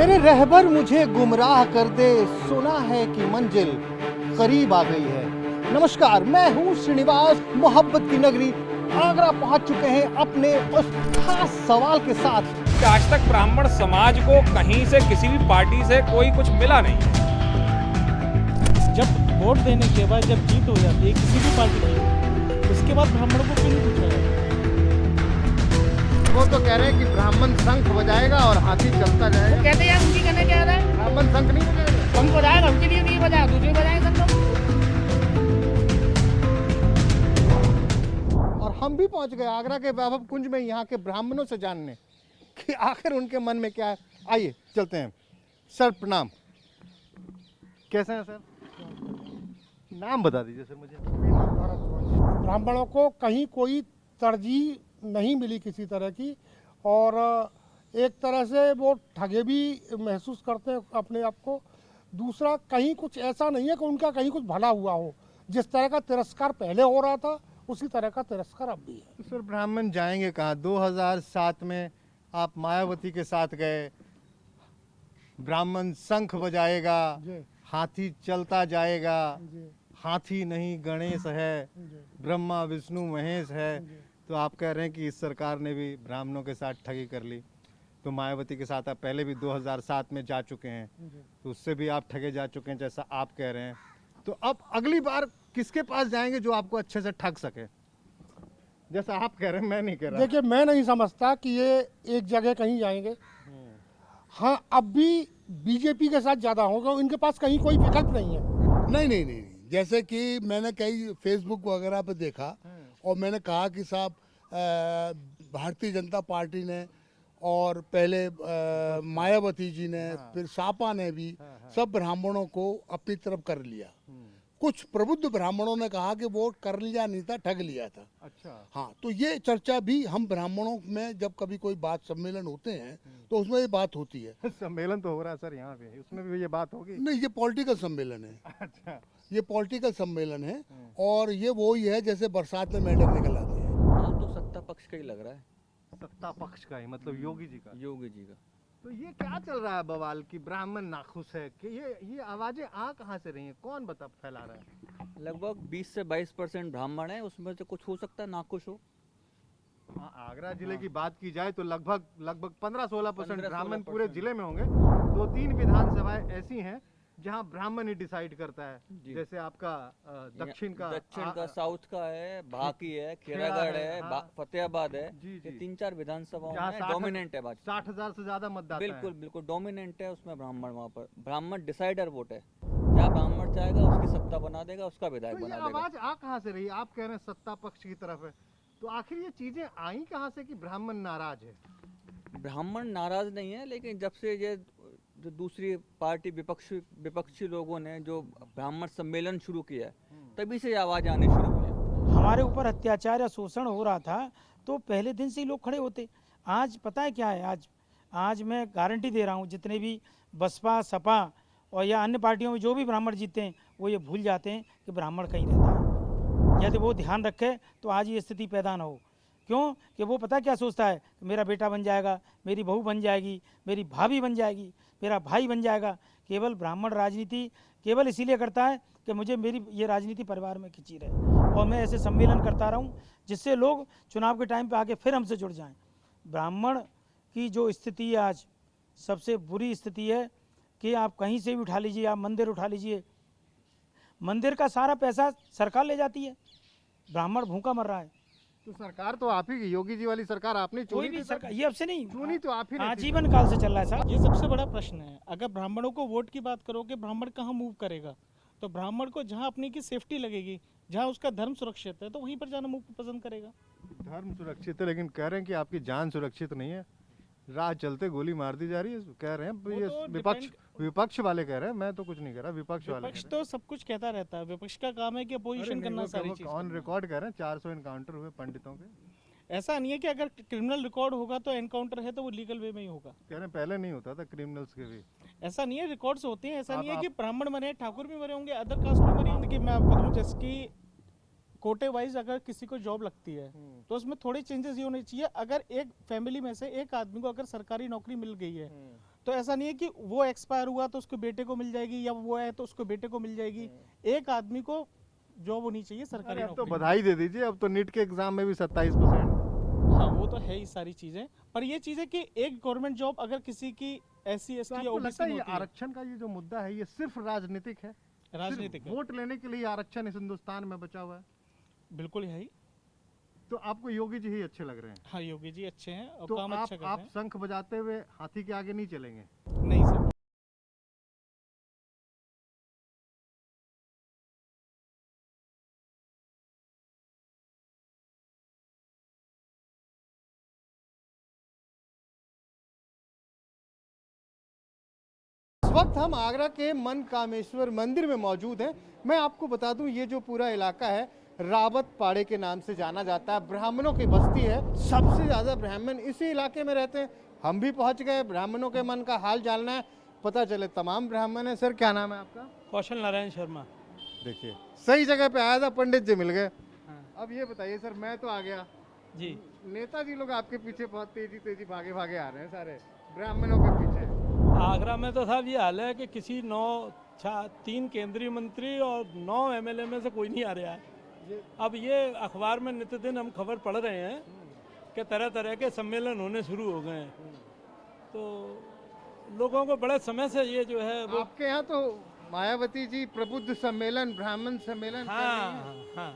मेरे रहबर मुझे गुमराह कर दे, सुना है कि मंजिल करीब आ गई है। नमस्कार, मैं हूं श्रीनिवास, मोहब्बत की नगरी आगरा पहुंच चुके हैं अपने उस खास सवाल के साथ। आज तक ब्राह्मण समाज को कहीं से किसी भी पार्टी से कोई कुछ मिला नहीं। जब वोट देने के बाद जब जीत हो जाती है किसी भी पार्टी की, उसके बाद ब्राह्मणों को क्यों नहीं पूछा जाता? वो तो कह रहे हैं कि ब्राह्मण शंख बजाएगा और हाथी चलता जाएगा। वो कहते हैं यार उनकी कहने क्या रहा है, ब्राह्मण शंख नहीं बजाएगा। हम बजाएगा उनके लिए नहीं बजाएगा, दूसरे बजाएंगे सब लोग। और हम भी पहुंच गए आगरा के वैभव कुंज में यहाँ के ब्राह्मणों से जानने कि आखिर उनके मन में क्या है। आइए चलते हैं। सर प्रणाम, कैसे हैं सर? नाम बता दीजिए सर मुझे। ब्राह्मणों को कहीं कोई तरजीह नहीं मिली किसी तरह की, और एक तरह से वो ठगे भी महसूस करते हैं अपने आप को। दूसरा, कहीं कुछ ऐसा नहीं है कि उनका कहीं कुछ भला हुआ हो। जिस तरह का तिरस्कार पहले हो रहा था उसी तरह का तिरस्कार अब भी है। तो सर ब्राह्मण जाएंगे कहाँ? 2007 में आप मायावती के साथ गए, ब्राह्मण शंख बजाएगा, जी हाथी चलता जाएगा, जी हाथी नहीं गणेश है, जी ब्रह्मा विष्णु महेश है। जी। तो आप कह रहे हैं कि इस सरकार ने भी ब्राह्मणों के साथ ठगी कर ली। तो मायावती के साथ आप पहले भी 2007 में जा चुके हैं, जी। तो उससे भी आप ठगे जा चुके हैं जैसा आप कह रहे हैं। तो अब अगली बार किसके पास जाएंगे जो आपको अच्छे से ठग सके, जैसा आप कह रहे हैं? मैं नहीं कह रहा। देखिए, मैं नहीं समझता कि ये एक जगह कहीं जाएंगे। हाँ, अब भी बीजेपी के साथ ज़्यादा होगा, इनके पास कहीं कोई विकल्प नहीं है। नहीं, जैसे कि मैंने कई फेसबुक वगैरह पे देखा और मैंने कहा कि साहब भारतीय जनता पार्टी ने और पहले मायावती जी ने, फिर सापा ने भी सब ब्राह्मणों को अपनी तरफ कर लिया। कुछ प्रबुद्ध ब्राह्मणों ने कहा कि वोट कर लिया नहीं था, ठग लिया था। अच्छा। हाँ, तो ये चर्चा भी हम ब्राह्मणों में जब कभी कोई बात सम्मेलन होते हैं तो उसमें ये बात होती है। सम्मेलन तो हो रहा है सर यहाँ पे, उसमें भी ये बात होगी? नहीं, ये पॉलिटिकल सम्मेलन है। अच्छा। ये पॉलिटिकल सम्मेलन है और ये वो ही है जैसे बरसात में मेंढक निकल आते हैं। हाँ, तो सत्ता पक्ष का ही लग रहा है, सत्ता पक्ष का ही मतलब योगी जी का। योगी जी का। तो ये क्या चल रहा है बवाल कि ब्राह्मण नाखुश है कि ये आवाजें आ कहाँ से रही हैं? कौन बता फैला रहा है? लगभग 20 से 22% ब्राह्मण है, उसमें से कुछ हो सकता है नाखुश हो। हाँ, आगरा जिले की बात की जाए तो लगभग 15-16% 15-16% ब्राह्मण पूरे जिले में होंगे। 2-3 विधानसभाएं ऐसी हैं जहां ब्राह्मण ही डिसाइड करता है, जी। जैसे आपका दक्षिण का साउथ का है, भाकी है, खेड़ागढ़ है, हाँ। फतेहाबाद है। जी, ये जी। 3-4 विधानसभाओं जहाँ में 60 डोमिनेंट है भाजपा। 60,000 से ज्यादा मतदाता हैं। बिल्कुल डोमिनेंट है उसमें ब्राह्मण। वहाँ पर ब्राह्मण डिसाइडर वोट है, जहाँ ब्राह्मण चाहेगा उसकी सत्ता बना देगा, उसका विधायक तो ये बना देगा। आवाज आ कहाँ से रही? आप कह रहे हैं सत्ता पक्ष की तरफ है, तो आखिर ये चीजें आई कहाँ से कि ब्राह्मण नाराज है? ब्राह्मण नाराज नहीं है, लेकिन जब से ये जो दूसरी पार्टी विपक्षी लोगों ने जो ब्राह्मण सम्मेलन शुरू किया है, तभी से ये आवाज आने शुरू हुई है। हमारे ऊपर अत्याचार या शोषण हो रहा था तो पहले दिन से ही लोग खड़े होते। आज पता है क्या है, आज मैं गारंटी दे रहा हूँ, जितने भी बसपा सपा और या अन्य पार्टियों में जो भी ब्राह्मण जीते हैं वो ये भूल जाते हैं कि ब्राह्मण कहीं रहता है। यदि वो ध्यान रखे तो आज ये स्थिति पैदा ना हो। क्यों कि वो पता क्या सोचता है कि मेरा बेटा बन जाएगा, मेरी बहू बन जाएगी, मेरी भाभी बन जाएगी, मेरा भाई बन जाएगा। केवल ब्राह्मण राजनीति केवल इसीलिए करता है कि मुझे मेरी ये राजनीति परिवार में खिंची रहे और मैं ऐसे सम्मेलन करता रहूं जिससे लोग चुनाव के टाइम पे आके फिर हमसे जुड़ जाएं। ब्राह्मण की जो स्थिति है आज, सबसे बुरी स्थिति है कि आप कहीं से भी उठा लीजिए, आप मंदिर उठा लीजिए, मंदिर का सारा पैसा सरकार ले जाती है, ब्राह्मण भूखा मर रहा है। तो सरकार तो आप ही की, योगी जी वाली सरकार आपने कोई चुनी भी थी सर। सरकार ये अब से नहीं, चुनी तो आप ही ने थी। आजीवन काल से चल रहा है साहब। ये सबसे बड़ा प्रश्न है। अगर ब्राह्मणों को वोट की बात करोगे, ब्राह्मण कहाँ मूव करेगा? तो ब्राह्मण को जहाँ अपनी की सेफ्टी लगेगी, जहाँ उसका धर्म सुरक्षित है, तो वहीं पर जाना मूव पसंद करेगा। धर्म सुरक्षित है, लेकिन कह रहे हैं कि आपकी जान सुरक्षित नहीं है। राह चलते गोली मार दी जा रही है, कह रहे हैं। वो ये तो विपक्ष वाले कह रहे हैं, मैं तो कुछ नहीं कह रहा, विपक्ष वाले विपक्ष तो सब कुछ कहता रहता है। विपक्ष का काम है कि अपोजिशन करना सारी चीज। ऑन रिकॉर्ड कह रहे हैं 400 एनकाउंटर हुए पंडितों के। ऐसा नहीं है कि अगर क्रिमिनल रिकॉर्ड होगा तो एनकाउंटर है तो वो लीगल वे में ही होगा। कह रहे हैं पहले नहीं होता था क्रिमिनल्स के भी। ऐसा नहीं है, रिकॉर्ड्स होते हैं। ऐसा नहीं है कि ब्राह्मण मरे, ठाकुर भी मरे होंगे, अदर कास्ट भी मरे होंगे। कि मैं आपको कहूँ, जैसे कि कोटे वाइज अगर किसी को जॉब लगती है तो उसमें थोड़े चेंजेस ये होने चाहिए। अगर एक फैमिली में से एक आदमी को अगर सरकारी नौकरी मिल गई है तो ऐसा नहीं है कि वो एक्सपायर हुआ तो उसके बेटे को मिल जाएगी या वो है तो उसके बेटे को मिल जाएगी। एक आदमी को जॉब होनी चाहिए सरकारी अरे अब तो नौकरी। बधाई दे दीजिए, अब तो नीट के एग्जाम में भी 27%। हाँ वो तो है ही सारी चीजें, पर ये चीज है कि एक गवर्नमेंट जॉब अगर किसी की SC तो ST या आपको लगता OBC है में ये होती है, आरक्षण का ये जो मुद्दा है ये सिर्फ राजनीतिक है? राजनीतिक सिर्फ है, वोट लेने के लिए आरक्षण इस हिंदुस्तान में बचा हुआ है? बिल्कुल है ही। तो आपको योगी जी ही अच्छे लग रहे हैं? हाँ योगी जी अच्छे हैं और तो काम अच्छा कर आप रहे शंख बजाते हुए हाथी के आगे नहीं चलेंगे? हैं। नहीं सर। इस वक्त हम आगरा के मन कामेश्वर मंदिर में मौजूद हैं। मैं आपको बता दूं ये जो पूरा इलाका है रावत पाड़े के नाम से जाना जाता है, ब्राह्मणों की बस्ती है, सबसे ज्यादा ब्राह्मण इसी इलाके में रहते हैं। हम भी पहुंच गए, ब्राह्मणों के मन का हाल जानना है, पता चले तमाम ब्राह्मण है। सर क्या नाम है आपका? कौशल नारायण शर्मा। देखिए सही जगह पे आया था, पंडित जी मिल गए। अब ये बताइए सर, मैं तो आ गया जी, नेताजी लोग आपके पीछे बहुत तेजी तेजी भागे भागे आ रहे हैं सारे ब्राह्मणों के पीछे। आगरा में तो साहब ये हाल है कि किसी 3 केंद्रीय मंत्री और 9 MLA में से कोई नहीं आ रहा है। अब ये अखबार में नित्य दिन हम खबर पढ़ रहे हैं कि तरह तरह के सम्मेलन होने शुरू हो गए हैं, तो लोगों को बड़े समय से ये जो है वो आपके यहाँ तो मायावती जी प्रबुद्ध सम्मेलन, ब्राह्मण सम्मेलन कर रही हैं। हाँ हाँ।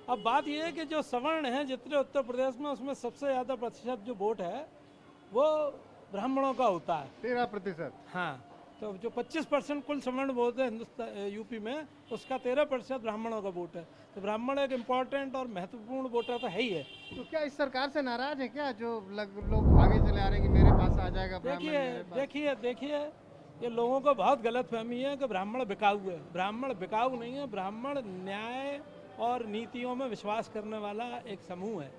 अब बात ये है कि जो सवर्ण हैं जितने उत्तर प्रदेश में, उसमें सबसे ज़्यादा प्रतिशत जो वोट है वो ब्राह्मणों का होता है। 13%। हाँ, तो जो 25% कुल सवर्ण वोट है हिंदुस्तान यूपी में, उसका 13% ब्राह्मणों का वोट है। तो ब्राह्मण एक इम्पोर्टेंट और महत्वपूर्ण वोटर तो है ही है। तो क्या इस सरकार से नाराज है क्या, जो लोग आगे चले आ रहे हैं कि मेरे पास आ जाएगा ब्राह्मण? देखिए मेरे पास? देखिए देखिए ये लोगों को बहुत गलत फहमी है कि ब्राह्मण बिकाऊ है। ब्राह्मण बिकाऊ नहीं है, ब्राह्मण न्याय और नीतियों में विश्वास करने वाला एक समूह है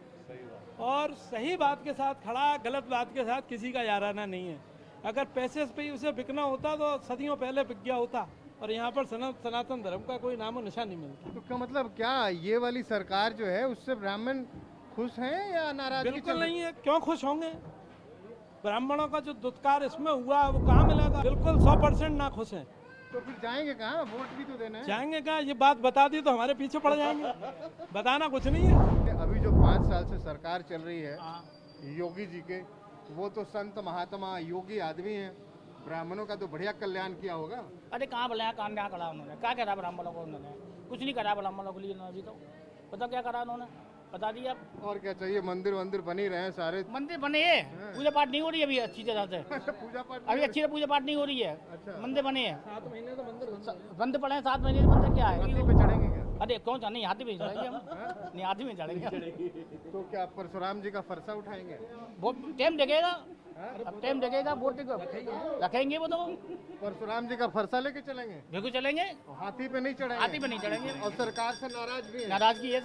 और सही बात के साथ खड़ा, गलत बात के साथ किसी का याराना नहीं है। अगर पैसे पे ही उसे बिकना होता तो सदियों पहले बिक गया होता, और यहाँ पर सनातन धर्म का कोई नामो निशान नहीं मिलता। तो क्या मतलब, क्या ये वाली सरकार जो है उससे ब्राह्मण खुश हैं या नाराज? बिल्कुल नहीं है। क्यों खुश होंगे? ब्राह्मणों का जो दुत्कार इसमें हुआ है वो कहाँ मिलेगा? बिल्कुल 100% ना खुश हैं। तो फिर जाएंगे कहाँ? वोट भी तो देना है। जाएंगे कहाँ? ये बात बता दी तो हमारे पीछे पड़ जाएंगे। बताना कुछ नहीं है। अभी जो 5 साल से सरकार चल रही है योगी जी के, वो तो संत महात्मा योगी आदमी हैं, ब्राह्मणों का तो बढ़िया कल्याण किया होगा। अरे कहाँ बोले, काम क्या करा उन्होंने? क्या करा ब्राह्मणों को? उन्होंने कुछ नहीं करा ब्राह्मणों के लिए। अभी तो पता क्या करा उन्होंने, बता दिया आप। और क्या चाहिए? मंदिर वंदिर बन ही रहे हैं सारे। मंदिर बने हैं, पूजा पाठ नहीं हो रही है अभी अच्छी तरह से। पूजा पाठ अभी अच्छी तरह पूजा पाठ नहीं हो रही है। अच्छा। मंदिर बने हैं, 7 महीने तो मंदिर बंद पड़े हैं। 7 महीने से मंदिर क्या है? हाथी पे चढ़ेंगे क्या? अरे कौन सा? नहीं, हाथी में चढ़ेंगे हम। नहीं, हाथी में चढ़ेंगे। तो क्या परशुराम जी का फरसा उठाएंगे? वो टाइम लगेगा, अब टाइम लगेगा। वोट रखेंगे वो तो, परशुराम जी का फरसा लेके चलेंगे? बिल्कुल चलेंगे। हाथी पे नहीं चढ़ेंगे? हाथी पे नहीं चढ़ेंगे। और सरकार से नाराज भी है? नाराजगी है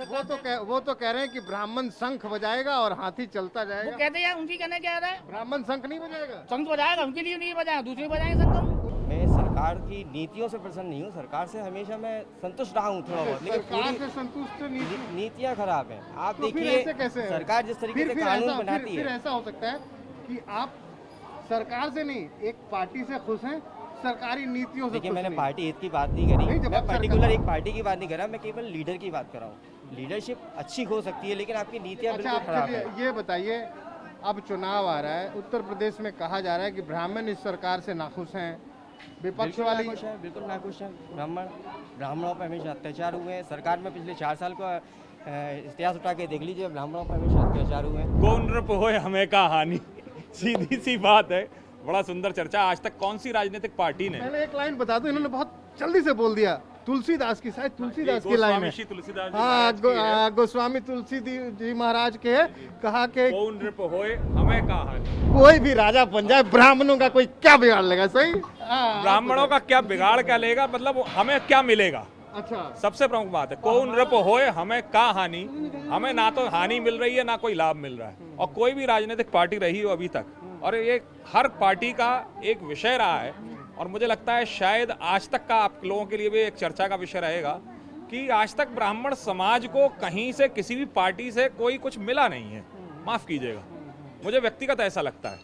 वो तो कह रहे हैं कि ब्राह्मण शंख बजाएगा और हाथी चलता वो जाएगा। कहते हैं, उनकी कहने क्या रहा है? ब्राह्मण शंख नहीं बजाएगा? संघ बजाएगा, उनके लिए नहीं बजाएगा, दूसरे बजाएंगे संघ। मैं सरकार की नीतियों से प्रसन्न नहीं हूँ। सरकार से हमेशा मैं संतुष्ट रहा हूँ थोड़ा बहुत, लेकिन सरकार से संतुष्ट नहीं? नीतियाँ खराब हैं। आप तो फिर देखिए ऐसे कैसे है? सरकार जिस तरीके से फिर कानून बनाती फिर है। ऐसा हो सकता है कि आप सरकार से नहीं, एक पार्टी से खुश हैं, सरकारी नीतियों से देखिए खुश मैंने नहीं। पार्टी हित की बात नहीं करी, नहीं, जब मैं आप पर्टिकुलर एक पार्टी की बात नहीं कर रहा, मैं केवल लीडर की बात कर रहा हूँ। लीडरशिप अच्छी हो सकती है लेकिन आपकी नीतियाँ अच्छा, बिल्कुल आप खराब चलिए है। ये बताइए, अब चुनाव आ रहा है, उत्तर प्रदेश में कहा जा रहा है कि ब्राह्मण इस सरकार से नाखुश हैं, विपक्ष बिल्कुल वाली। नाखुश है, बिल्कुल नाखुश है। ब्राह्मणों पर हमेशा अत्याचार हुए हैं। सरकार में पिछले 4 साल का इतिहास उठा के देख लीजिए, ब्राह्मणों पर हमेशा अत्याचार हुए हैं। कौन नृप होए हमें का हानि। सीधी सी बात है। बड़ा सुंदर चर्चा। आज तक कौन सी राजनीतिक पार्टी ने, पहले एक लाइन बता दो, इन्होंने बहुत जल्दी से बोल दिया। तुलसीदास की, शायद तुलसीदास की लाइन गोस्वामी है। श्री तुलसीदास जी हाँ, महाराज की है। गोस्वामी तुलसी जी महाराज के है, कहा कि कौन नृप होए हमें का हानि। कोई भी राजा बन जाए, ब्राह्मणों का कोई क्या बिगाड़ लेगा? सही। ब्राह्मणों का क्या बिगाड़ क्या लेगा, मतलब हमें क्या मिलेगा? अच्छा, सबसे प्रमुख बात है कौन नृप होए हमें का हानि। हमें ना तो हानि मिल रही है ना कोई लाभ मिल रहा है। और कोई भी राजनीतिक पार्टी रही हो अभी तक, और ये हर पार्टी का एक विषय रहा है, और मुझे लगता है शायद आज तक का आप लोगों के लिए भी एक चर्चा का विषय रहेगा कि आज तक ब्राह्मण समाज को कहीं से किसी भी पार्टी से कोई कुछ मिला नहीं है। माफ कीजिएगा, मुझे व्यक्तिगत ऐसा लगता है।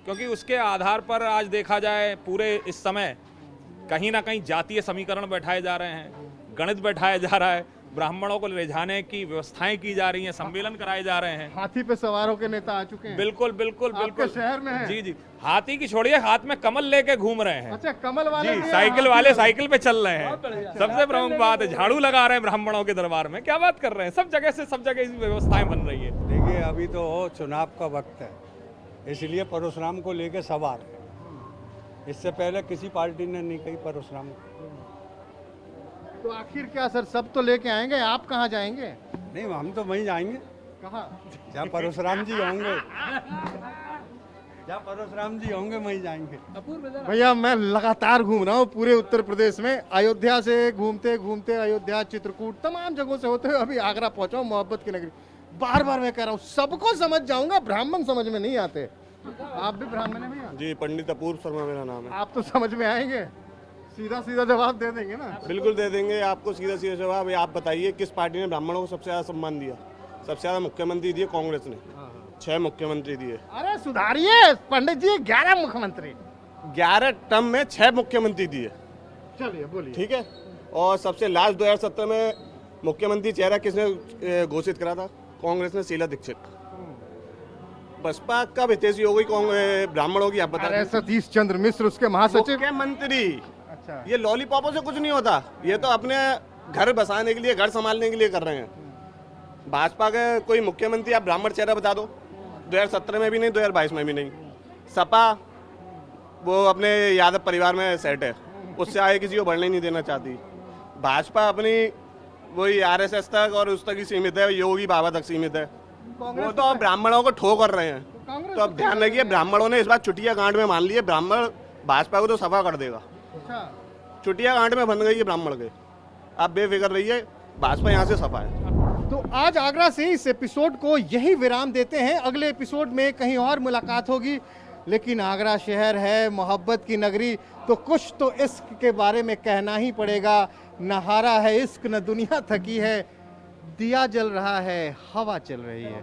क्योंकि उसके आधार पर आज देखा जाए पूरे इस समय कहीं ना कहीं जातीय समीकरण बैठाए जा रहे हैं, गणित बैठाया जा रहा है, ब्राह्मणों को ले जाने की व्यवस्थाएं की जा रही हैं, सम्मेलन कराए जा रहे हैं। हाथी पे सवार होकर नेता आ चुके हैं। बिल्कुल बिल्कुल आपके बिल्कुल शहर में है? जी जी, हाथी की छोड़िए, हाथ में कमल लेके घूम रहे हैं। अच्छा, कमल वाले जी, भी हैं, साइकिल हाथी वाले वाले। साइकिल पे चल रहे हैं। सबसे प्रमुख बात है, झाड़ू लगा रहे हैं ब्राह्मणों के दरबार में। क्या बात कर रहे हैं, सब जगह से सब जगह इस व्यवस्थाएं बन रही है। देखिए, अभी तो चुनाव का वक्त है, इसलिए परशुराम को लेके सवार है। इससे पहले किसी पार्टी ने नहीं कही परशुराम को। तो आखिर क्या सर, सब तो लेके आएंगे, आप कहाँ जाएंगे? नहीं, हम तो वहीं जाएंगे कहाँ? जहाँ परशुराम जी होंगे, जहाँ परशुराम जी होंगे वहीं जाएंगे। भैया, मैं लगातार घूम रहा हूँ पूरे उत्तर प्रदेश में, अयोध्या से घूमते घूमते अयोध्या, चित्रकूट, तमाम जगहों से होते हुए अभी आगरा पहुंचा हूँ, मोहब्बत की नगरी। बार बार मैं कह रहा हूँ, सबको समझ जाऊंगा, ब्राह्मण समझ में नहीं आते। आप भी ब्राह्मण हैं भैया? जी, पंडित अपूर्व शर्मा मेरा नाम है। आप तो समझ में आएंगे, सीधा सीधा जवाब दे देंगे ना? बिल्कुल दे देंगे आपको सीधा सीधा जवाब। आप बताइए, किस पार्टी ने ब्राह्मणों को सबसे ज्यादा सम्मान दिया? सबसे ज्यादा मुख्यमंत्री दिए कांग्रेस ने, 6 मुख्यमंत्री दिए। अरे सुधारिए पंडित जी, 11 मुख्यमंत्री, 11 टर्म में 6 मुख्यमंत्री दिए। चलिए बोलिए। ठीक है। और सबसे लास्ट 2017 में मुख्यमंत्री चेहरा किसने घोषित करा था? कांग्रेस ने, शीला दीक्षित। बसपा कब हितैषी हो गई ब्राह्मणों की? आप बता अरे सतीश चंद्र मिश्र, उसके महासचिव। मुख्यमंत्री। अच्छा, ये लॉलीपॉपों से कुछ नहीं होता, ये तो अपने घर बसाने के लिए, घर संभालने के लिए कर रहे हैं। भाजपा के कोई मुख्यमंत्री आप ब्राह्मण चेहरा बता दो, 2017 में भी नहीं, 2022 में भी नहीं। सपा वो अपने यादव परिवार में सेट है, उससे आगे किसी को बढ़ने नहीं देना चाहती। भाजपा अपनी वही आरएसएस तक और उस तक ही सीमित है, योगी बाबा तक सीमित है। वो तो ब्राह्मणों को ठो कर रहे हैं। तो अब ध्यान रखिए, ब्राह्मणों ने इस बार चुटिया कांड में मान लिए, ब्राह्मण भाजपा को तो सफा कर देगा। चुटिया कांड में बन गई है ब्राह्मण के। आप बेफिक्र रहिए, भाजपा यहाँ से सफा है। तो आज आगरा से इस एपिसोड को यही विराम देते हैं। अगले एपिसोड में कहीं और मुलाकात होगी, लेकिन आगरा शहर है मोहब्बत की नगरी, तो कुछ तो इश्क के बारे में कहना ही पड़ेगा। न हारा है इश्क, न दुनिया थकी है, दिया जल रहा है, हवा चल रही है।